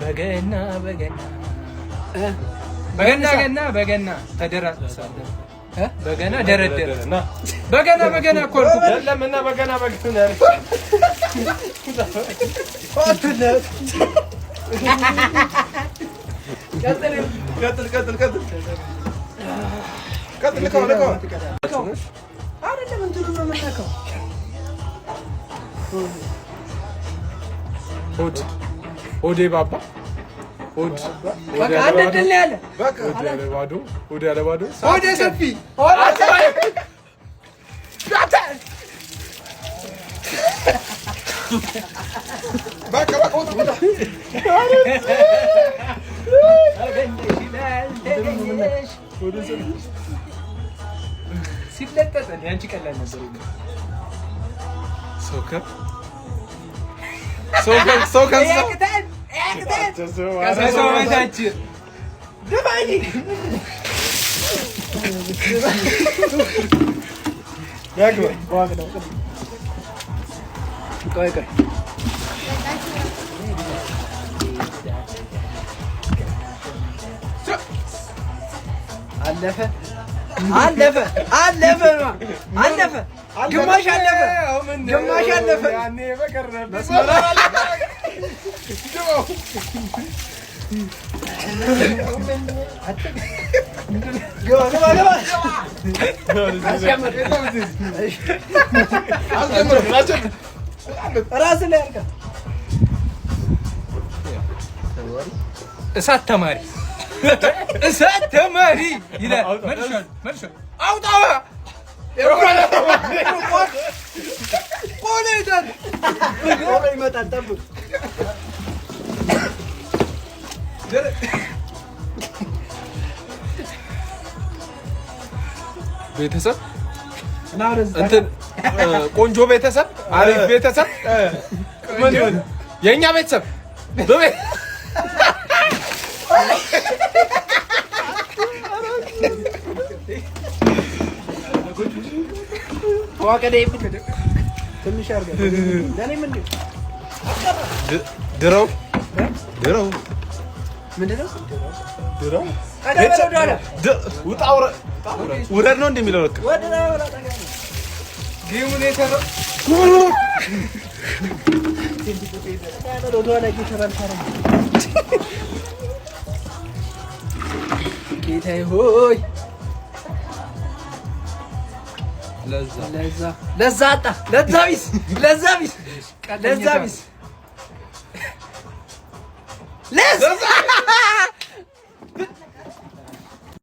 በገና በገና ተደራሰለ በገና ደረደረ በገና እኮ ለምና በገና ቀጥል አይደለም እንትኑ ነው የምናከው ሆዴ ባባ በቃ አንደል ያለ በቃ ሆዴ ያለ ባዶ ሆዴ ሰፊ በቃ ሲለጠጥ ያንቺ ቀላል ነበር ሶከር አለፈ ግማሽ አለፈ ያኔ በቀረበ እሳት ተማሪ ይላል መልሻ አውጣው ይመጣል ጠብቅ ቤተሰብ እንትን ቆንጆ ቤተሰብ አሪፍ ቤተሰብ የኛ ቤተሰብ ዋቀደ ይብከደ ትንሽ አርጋ ለኔ ምን ድረው ምንድነው ድረው ውረድ ነው እንደሚለው ለካ ጌሙን የተረው ጌታዬ ሆይ ለዛ አጣ ለዛ ቢስ